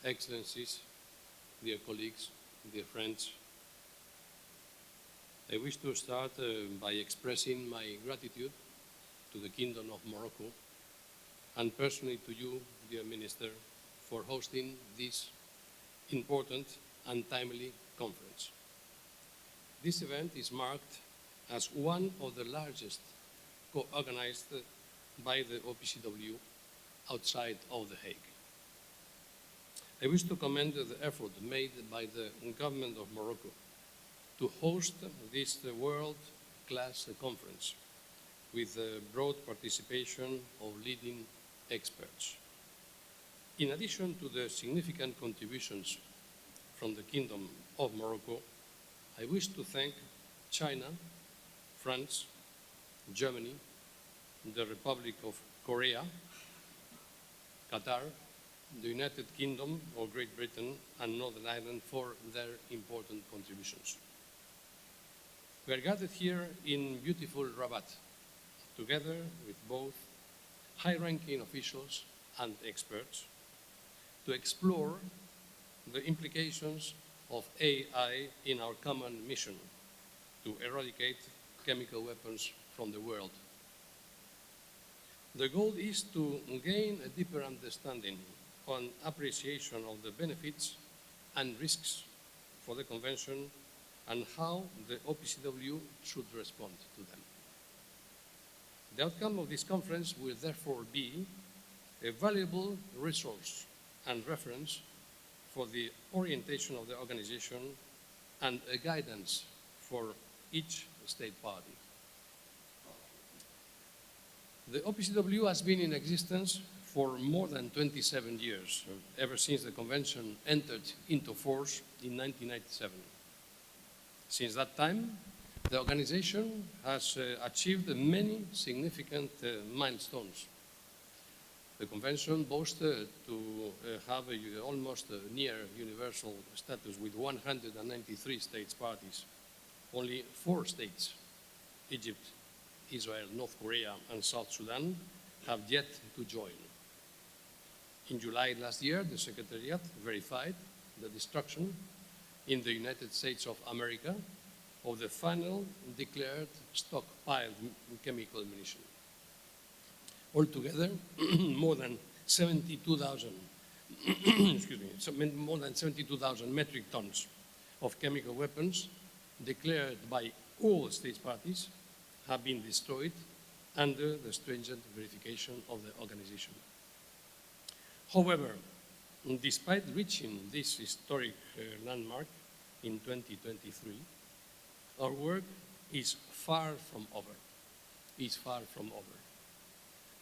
Excellencies, dear colleagues, dear friends, I wish to start by expressing my gratitude to the Kingdom of Morocco and personally to you, dear Minister, for hosting this important and timely conference. This event is marked as one of the largest co-organized by the OPCW outside of The Hague. I wish to commend the effort made by the government of Morocco to host this world-class conference with the broad participation of leading experts. In addition to the significant contributions from the Kingdom of Morocco, I wish to thank China, France, Germany, the Republic of Korea, Qatar, the United Kingdom of Great Britain, and Northern Ireland for their important contributions. We are gathered here in beautiful Rabat, together with both high-ranking officials and experts, to explore the implications of AI in our common mission to eradicate chemical weapons from the world. The goal is to gain a deeper understanding on appreciation of the benefits and risks for the Convention and how the OPCW should respond to them. The outcome of this conference will therefore be a valuable resource and reference for the orientation of the organization and a guidance for each state party. The OPCW has been in existence for more than 27 years, ever since the Convention entered into force in 1997. Since that time, the organization has achieved many significant milestones. The Convention boasts to have almost near universal status with 193 states parties. Only 4 states, Egypt, Israel, North Korea, and South Sudan, have yet to join. In July last year, the Secretariat verified the destruction in the United States of America of the final declared stockpiled chemical ammunition. Altogether, more than 72,000 more than 72,000 metric tons of chemical weapons declared by all states parties have been destroyed under the stringent verification of the organization. However, despite reaching this historic landmark in 2023, our work is far from over.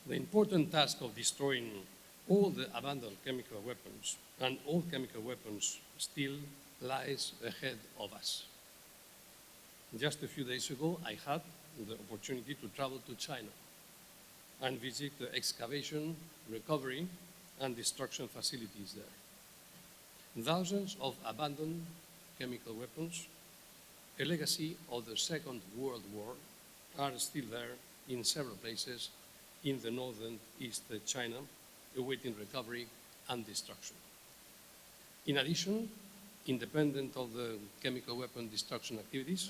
The important task of destroying all the abandoned chemical weapons and all chemical weapons still lies ahead of us. Just a few days ago, I had the opportunity to travel to China and visit the excavation, recovery, and destruction facilities there. Thousands of abandoned chemical weapons, a legacy of the Second World War, are still there in several places in the northern East China, awaiting recovery and destruction. In addition, independent of the chemical weapon destruction activities,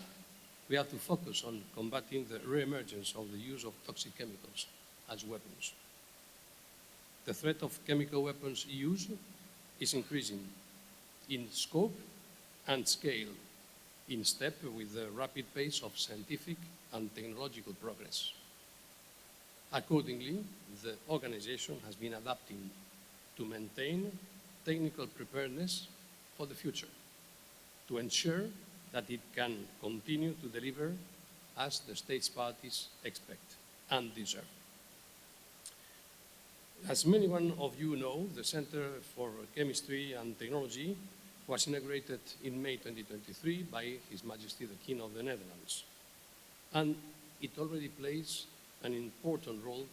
we have to focus on combating the re-emergence of the use of toxic chemicals as weapons. The threat of chemical weapons use is increasing in scope and scale, in step with the rapid pace of scientific and technological progress. Accordingly, the organization has been adapting to maintain technical preparedness for the future, to ensure that it can continue to deliver as the states parties expect and deserve. As many of you know, the Center for Chemistry and Technology was inaugurated in May 2023 by His Majesty the King of the Netherlands. And it already plays an important role,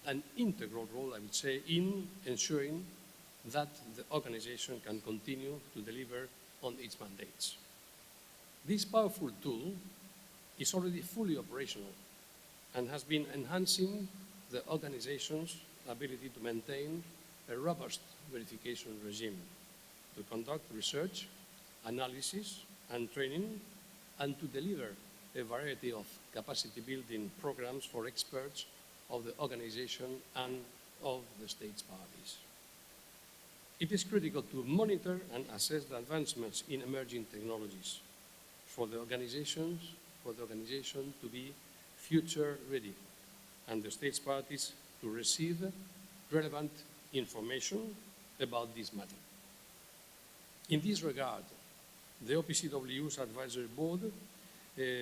an integral role, I would say, in ensuring that the organization can continue to deliver on its mandates. This powerful tool is already fully operational and has been enhancing the organization's ability to maintain a robust verification regime to conduct research, analysis, and training, and to deliver a variety of capacity-building programs for experts of the organization and of the states parties. It is critical to monitor and assess the advancements in emerging technologies for the organization to be future-ready and the states parties to receive relevant information about this matter. In this regard, the OPCW's advisory board,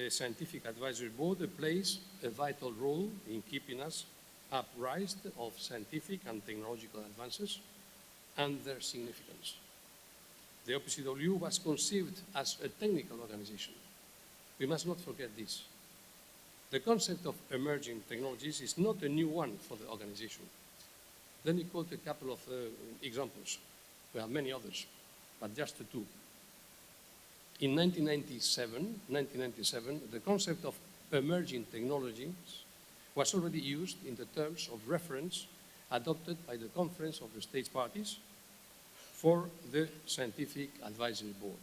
scientific advisory board, plays a vital role in keeping us apprised of scientific and technological advances and their significance. The OPCW was conceived as a technical organization. We must not forget this. The concept of emerging technologies is not a new one for the organization. Let me quote a couple of examples. We have many others, but just two. In 1997, the concept of emerging technologies was already used in the terms of reference adopted by the Conference of the States Parties for the Scientific Advisory Board.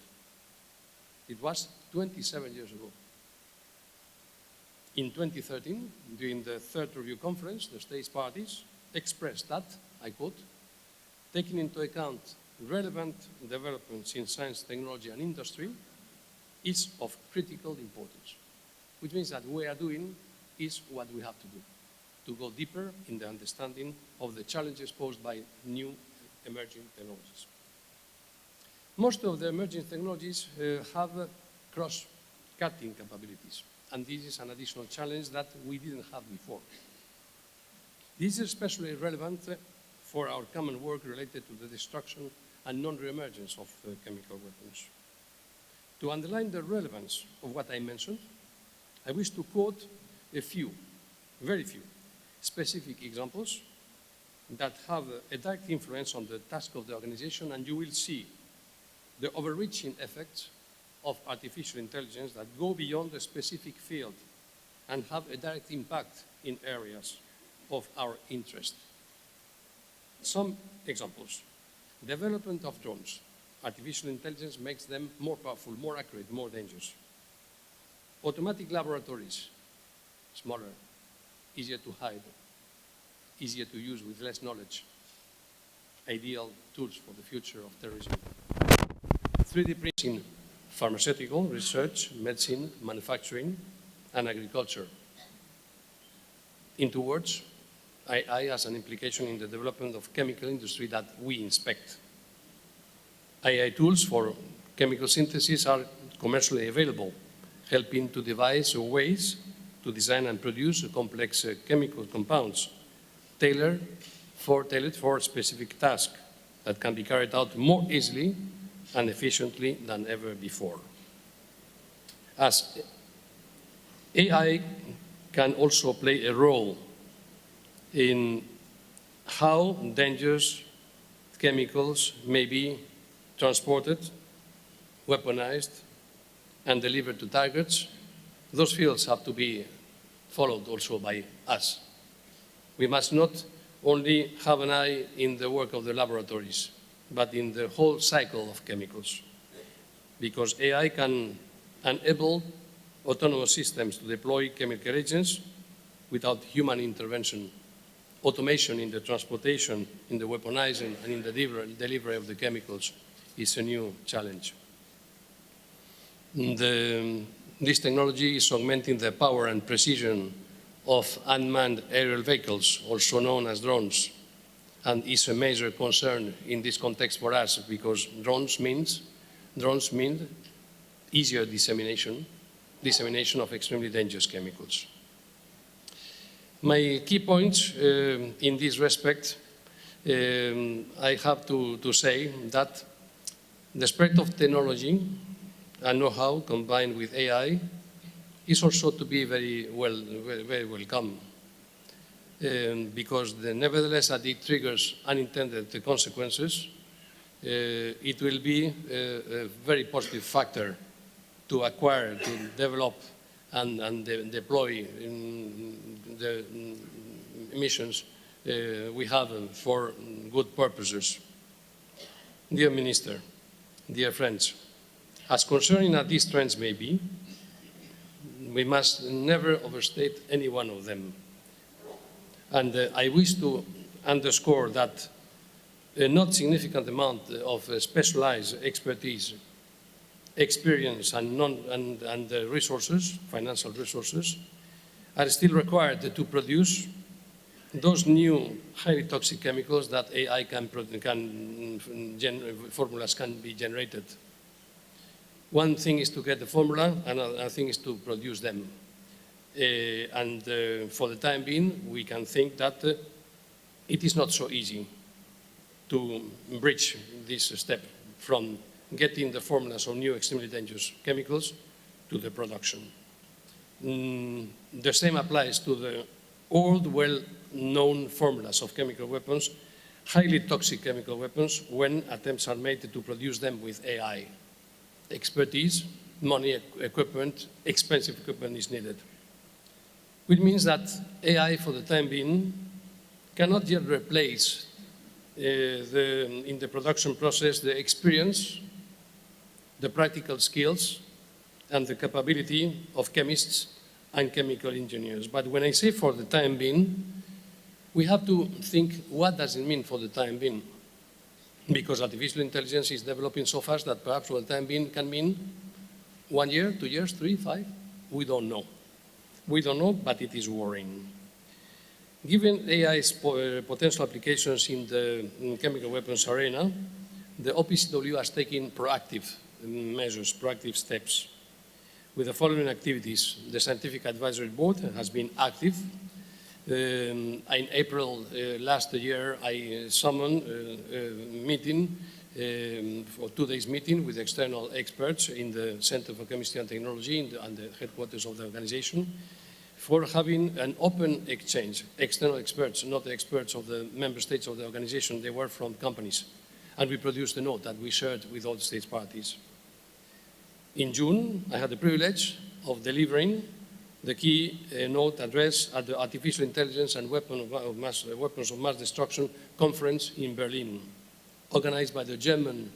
It was 27 years ago. In 2013, during the third review conference, the States Parties expressed that, I quote, taking into account relevant developments in science, technology, and industry is of critical importance, which means that what we are doing is what we have to do, to go deeper in the understanding of the challenges posed by new emerging technologies. Most of the emerging technologies have cross-cutting capabilities, and this is an additional challenge that we didn't have before. This is especially relevant for our common work related to the destruction and non-reemergence of chemical weapons. To underline the relevance of what I mentioned, I wish to quote a few, very few, specific examples that have a direct influence on the task of the organization, and you will see the overreaching effects of artificial intelligence that go beyond the specific field and have a direct impact in areas of our interest. Some examples. Development of drones. Artificial intelligence makes them more powerful, more accurate, more dangerous. Automatic laboratories, smaller, easier to hide, easier to use with less knowledge. Ideal tools for the future of terrorism. 3D printing, pharmaceutical, research, medicine, manufacturing, and agriculture. In two words, AI has an implication in the development of chemical industry that we inspect. AI tools for chemical synthesis are commercially available, helping to devise ways to design and produce complex chemical compounds tailored for specific tasks that can be carried out more easily and efficiently than ever before. As AI can also play a role in how dangerous chemicals may be transported, weaponized, and delivered to targets, those fields have to be followed also by us. We must not only have an eye in the work of the laboratories, but in the whole cycle of chemicals, because AI can enable autonomous systems to deploy chemical agents without human intervention. Automation in the transportation, in the weaponizing, and in the delivery of the chemicals is a new challenge. This technology is augmenting the power and precision of unmanned aerial vehicles, also known as drones, and is a major concern in this context for us, because drones mean easier dissemination of extremely dangerous chemicals. My key points in this respect, I have to say that the spread of technology and know-how combined with AI is also to be very welcome, because nevertheless that it triggers unintended consequences, it will be a very positive factor to acquire, to develop, and deploy the missions we have for good purposes. Dear Minister, dear friends, as concerning as these trends may be, we must never overstate any one of them. And I wish to underscore that a not significant amount of specialized expertise, experience, and resources, financial resources, are still required to produce those new highly toxic chemicals that AI formulas can be generated. One thing is to get the formula, another thing is to produce them. For the time being, we can think that it is not so easy to bridge this step from getting the formulas of new extremely dangerous chemicals to the production. The same applies to the old, well-known formulas of chemical weapons, highly toxic chemical weapons, when attempts are made to produce them with AI. Expertise, money, equipment, expensive equipment is needed. Which means that AI, for the time being, cannot yet replace in the production process the experience, the practical skills, and the capability of chemists and chemical engineers. But when I say for the time being, we have to think, what does it mean for the time being? Because artificial intelligence is developing so fast that perhaps for the time being can mean 1 year, 2 years, 3, 5, we don't know. We don't know, but it is worrying. Given AI's potential applications in the chemical weapons arena, the OPCW has taken proactive measures, proactive steps. With the following activities, the Scientific Advisory Board has been active. In April last year, I summoned a meeting, for 2 days meeting with external experts in the Center for Chemistry and Technology and the headquarters of the organization, for having an open exchange. External experts, not the experts of the member states of the organization, they were from companies. And we produced a note that we shared with all the states parties. In June, I had the privilege of delivering the key note address at the Artificial Intelligence and Weapons of Mass Destruction Conference in Berlin, organized by the German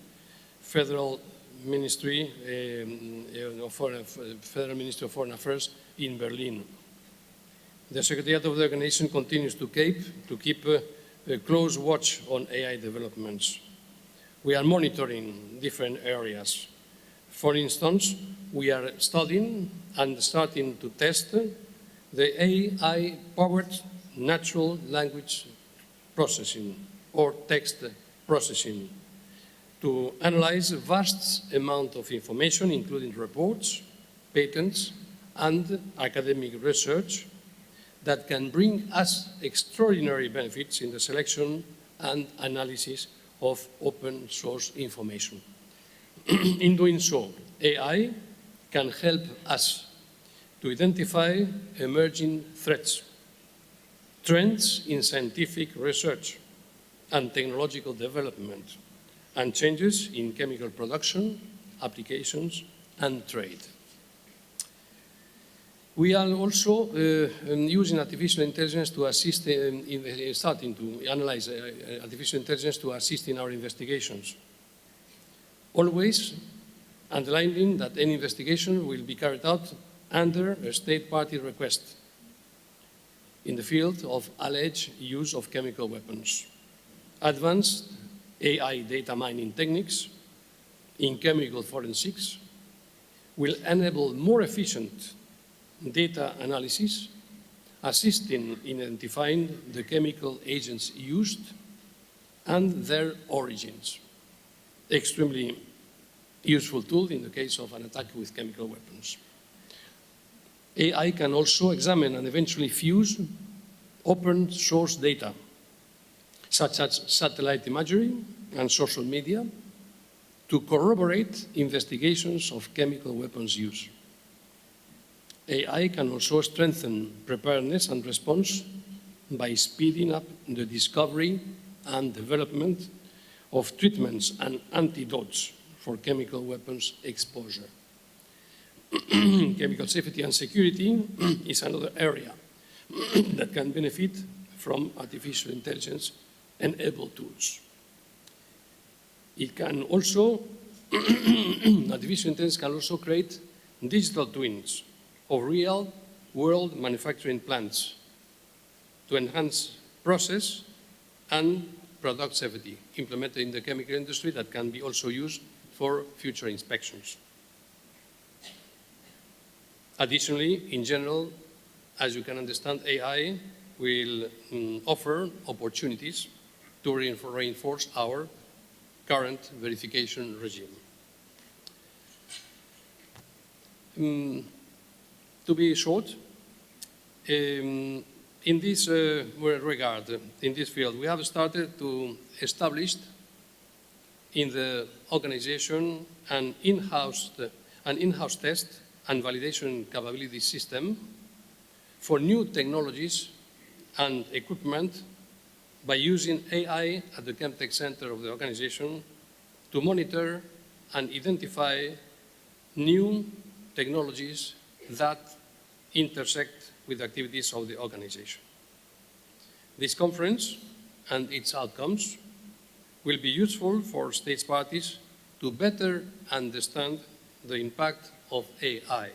Federal Ministry of Foreign Affairs in Berlin. The Secretariat of the organization continues to keep a close watch on AI developments. We are monitoring different areas. For instance, we are studying and starting to test the AI-powered natural language processing or text processing to analyze a vast amount of information, including reports, patents, and academic research that can bring us extraordinary benefits in the selection and analysis of open source information. In doing so, AI can help us to identify emerging threats, trends in scientific research and technological development, and changes in chemical production, applications, and trade. We are also using artificial intelligence to assist starting to analyze artificial intelligence to assist in our investigations. Always underlining that any investigation will be carried out under a state party request in the field of alleged use of chemical weapons. Advanced AI data mining techniques in chemical forensics will enable more efficient data analysis, assisting in identifying the chemical agents used and their origins. Extremely useful tool in the case of an attack with chemical weapons. AI can also examine and eventually fuse open source data, such as satellite imagery and social media, to corroborate investigations of chemical weapons use. AI can also strengthen preparedness and response by speeding up the discovery and development of treatments and antidotes for chemical weapons exposure. Chemical safety and security is another area that can benefit from artificial intelligence-enabled tools. It can also artificial intelligence can also create digital twins of real-world manufacturing plants to enhance process and product safety implemented in the chemical industry that can be also used for future inspections. Additionally, in general, as you can understand, AI will offer opportunities to reinforce our current verification regime. To be short, in this regard, in this field, we have started to establish in the organization an in-house test and validation capability system for new technologies and equipment by using AI at the Chemtech Center of the organization to monitor and identify new technologies that intersect with activities of the organization. This conference and its outcomes will be useful for states parties to better understand the impact of AI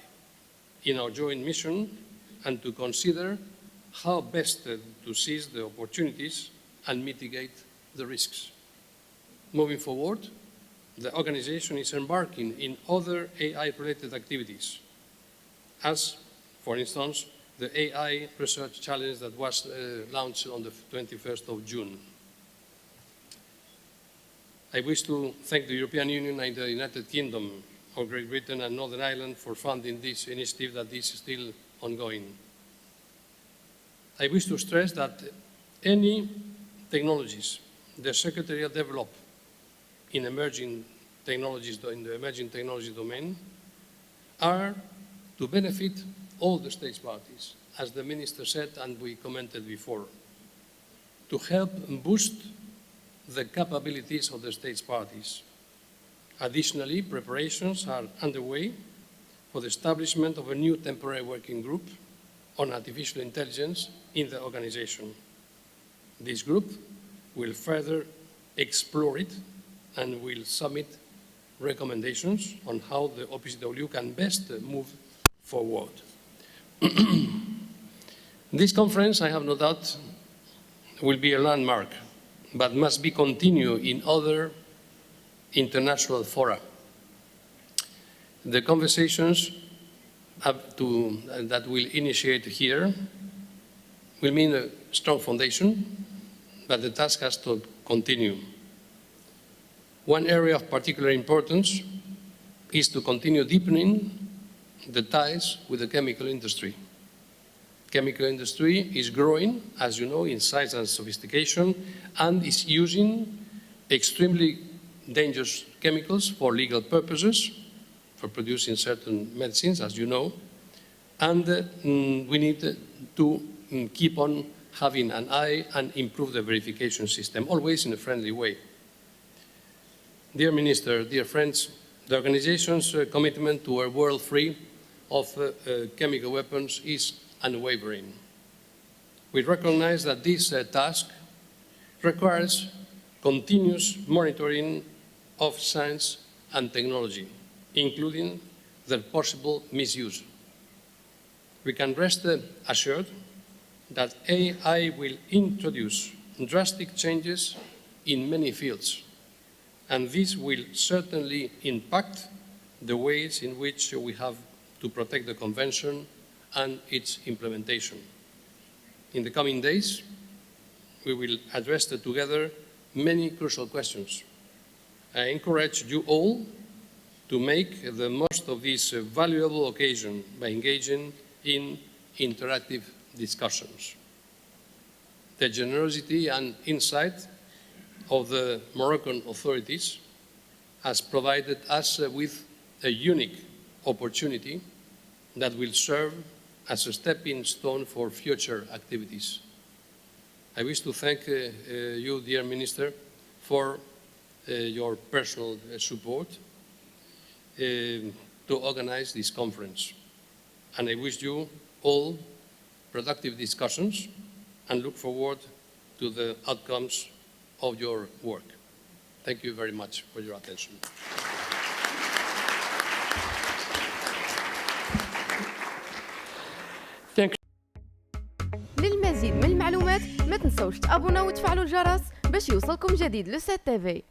in our joint mission and to consider how best to seize the opportunities and mitigate the risks. Moving forward, the organization is embarking in other AI-related activities, as, for instance, the AI Research Challenge that was launched on the 21st of June. I wish to thank the European Union and the United Kingdom of Great Britain and Northern Ireland for funding this initiative that is still ongoing. I wish to stress that any technologies the Secretariat develop in emerging technologies, in the emerging technology domain, are to benefit all the states parties, as the Minister said and we commented before, to help boost the capabilities of the states parties. Additionally, preparations are underway for the establishment of a new temporary working group on artificial intelligence in the organization. This group will further explore it and will submit recommendations on how the OPCW can best move forward. This conference, I have no doubt, will be a landmark, but must be continued in other international fora. The conversations that we'll initiate here will mean a strong foundation, but the task has to continue. One area of particular importance is to continue deepening the ties with the chemical industry. Chemical industry is growing, as you know, in size and sophistication, and is using extremely dangerous chemicals for legal purposes, for producing certain medicines, as you know, and we need to keep on having an eye and improve the verification system, always in a friendly way. Dear Minister, dear friends, the organization's commitment to a world free of chemical weapons is unwavering. We recognize that this task requires continuous monitoring of science and technology, including their possible misuse. We can rest assured that AI will introduce drastic changes in many fields, and this will certainly impact the ways in which we have to protect the Convention and its implementation. In the coming days, we will address together many crucial questions. I encourage you all to make the most of this valuable occasion by engaging in interactive discussions. The generosity and insight of the Moroccan authorities has provided us with a unique opportunity that will serve as a stepping stone for future activities. I wish to thank you, dear Minister, for your personal support to organize this conference. And I wish you all productive discussions and look forward to the outcomes of your work. Thank you very much for your attention. ما تنسوش تابونا وتفعلوا الجرس باش يوصلكم جديد لو 7 تي في.